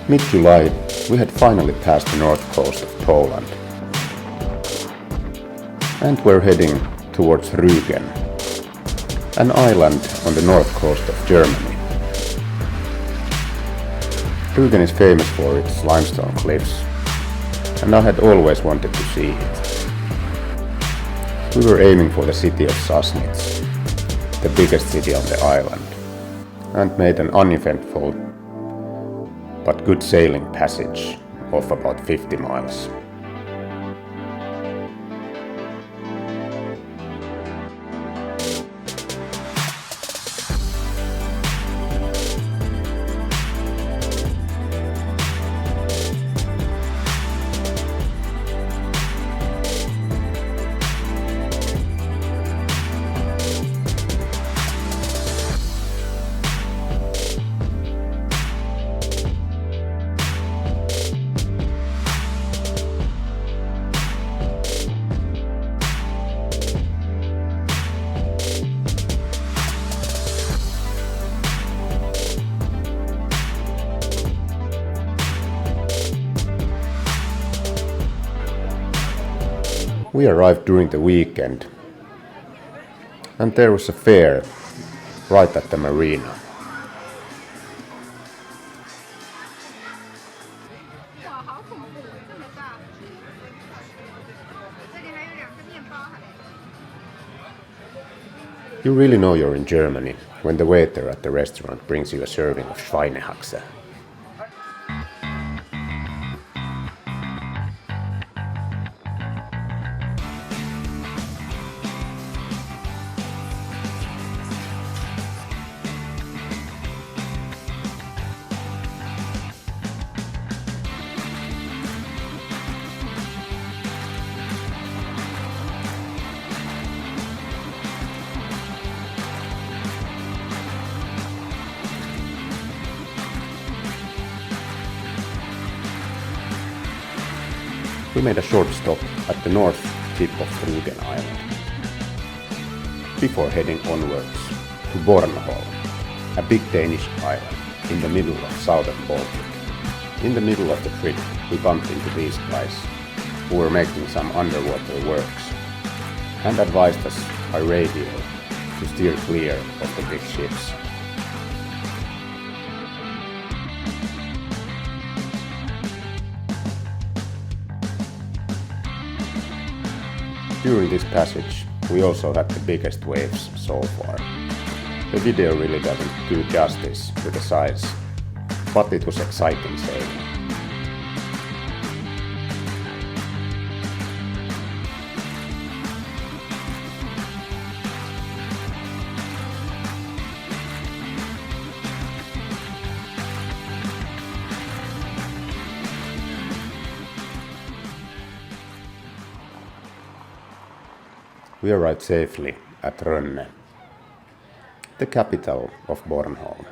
Mid-July, we had finally passed the north coast of Poland and were heading towards Rügen, an island on the north coast of Germany. Rügen is famous for its limestone cliffs, and I had always wanted to see it. We were aiming for the city of Sassnitz, the biggest city on the island, and made an uneventful but good sailing passage of about 50 miles. We arrived during the weekend, and there was a fair right at the marina. You really know you're in Germany when the waiter at the restaurant brings you a serving of Schweinehaxe. We made a short stop at the north tip of Rügen Island before heading onwards to Bornholm, a big Danish island in the middle of southern Baltic. In the middle of the trip, we bumped into these guys who were making some underwater works and advised us by radio to steer clear of the big ships. During this passage, we also had the biggest waves so far. The video really doesn't do justice to the size, but it was exciting sailing. We arrived safely at Rönne, the capital of Bornholm.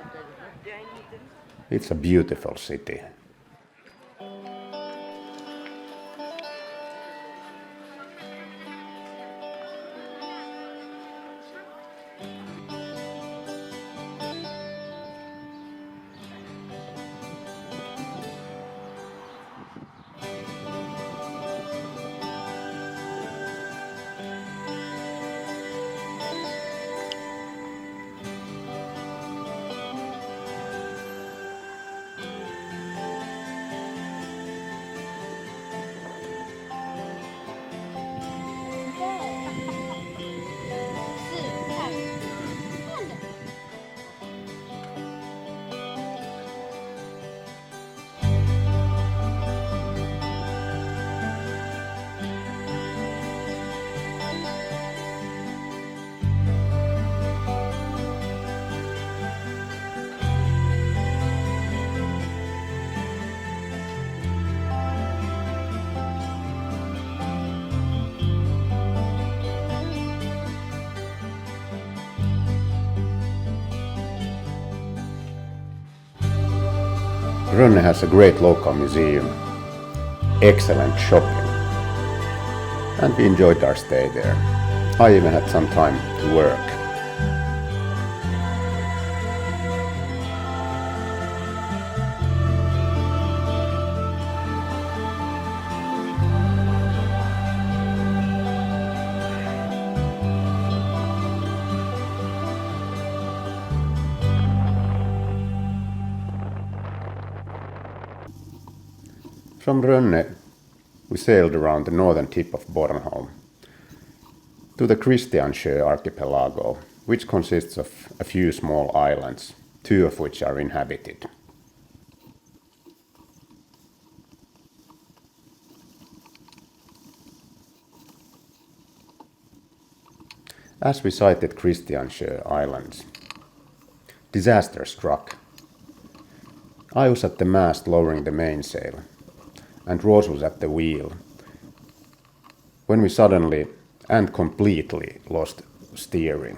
It's a beautiful city. Rönne has a great local museum, excellent shopping, and we enjoyed our stay there. I even had some time to work. From Rönne, we sailed around the northern tip of Bornholm to the Christiansö archipelago, which consists of a few small islands, 2 of which are inhabited. As we sighted Christiansö Islands, disaster struck. I was at the mast lowering the mainsail, and Rose was at the wheel, when we suddenly and completely lost steering.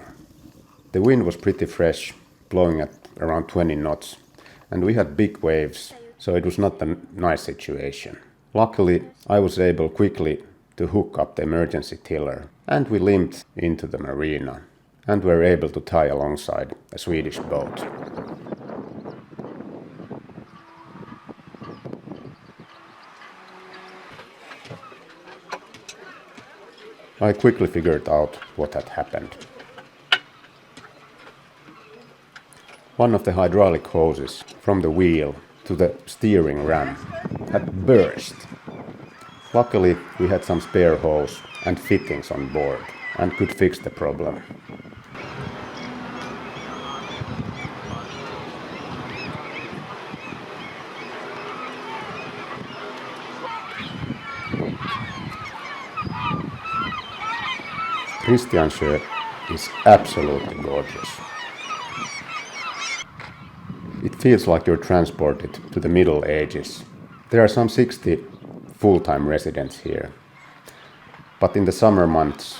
The wind was pretty fresh, blowing at around 20 knots, and we had big waves, so it was not a nice situation. Luckily, I was able quickly to hook up the emergency tiller, and we limped into the marina, and were able to tie alongside a Swedish boat. I quickly figured out what had happened. One of the hydraulic hoses from the wheel to the steering ram had burst. Luckily, we had some spare hose and fittings on board and could fix the problem. Christiansö is absolutely gorgeous. It feels like you're transported to the Middle Ages. There are some 60 full-time residents here, but in the summer months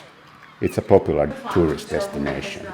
it's a popular tourist destination.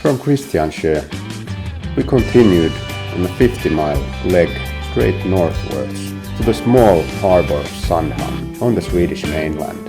From Christiansö, we continued on a 50-mile leg straight northwards to the small harbour of Sandhamn on the Swedish mainland.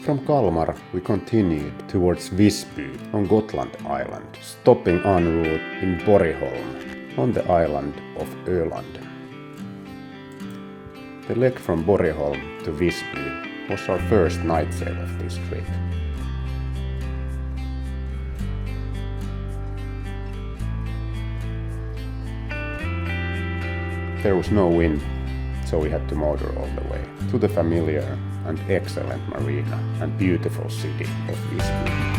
From Kalmar, we continued towards Visby on Gotland Island, stopping en route in Bornholm on the island of Öland. The leg from Bornholm to Visby was our first night sail of this trip. There was no wind, so we had to motor all the way to the familiar and excellent marina and beautiful city of Visby.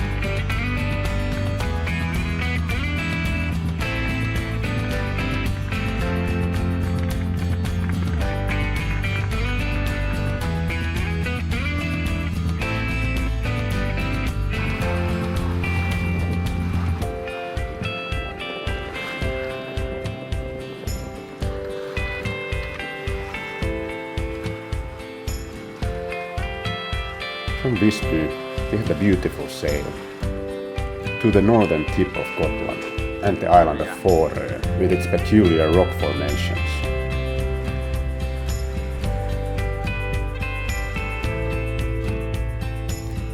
From Visby, we had a beautiful sail to the northern tip of Gotland and the island of Fårö with its peculiar rock formations.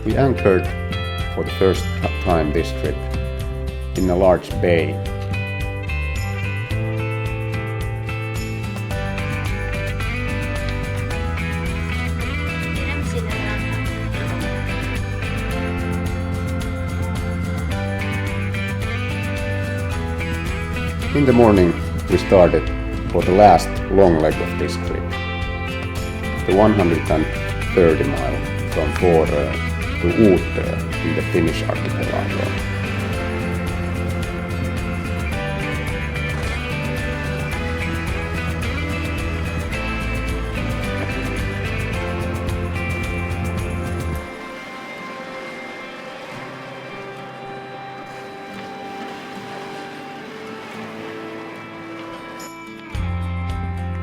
We anchored for the first time this trip in a large bay. In the morning, we started for the last long leg of this trip, the 130 mile from Fårö to Utö in the Finnish archipelago.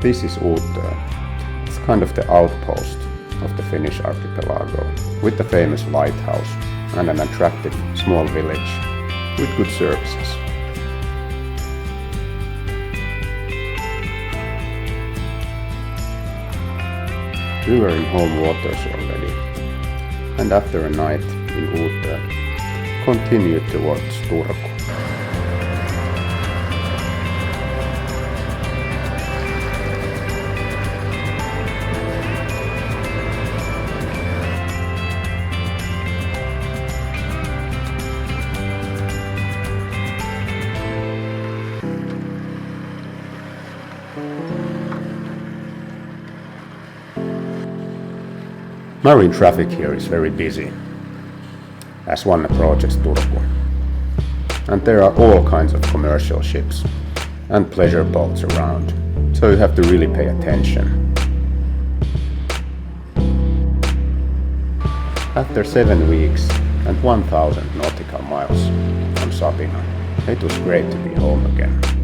This is Utö. It's kind of the outpost of the Finnish archipelago, with the famous lighthouse and an attractive small village with good services. We were in home waters already, and after a night in Utö, continued towards Turku. Marine traffic here is very busy as one approaches Turku, and there are all kinds of commercial ships and pleasure boats around, so you have to really pay attention. After 7 weeks and 1,000 nautical miles from Sabina, it was great to be home again.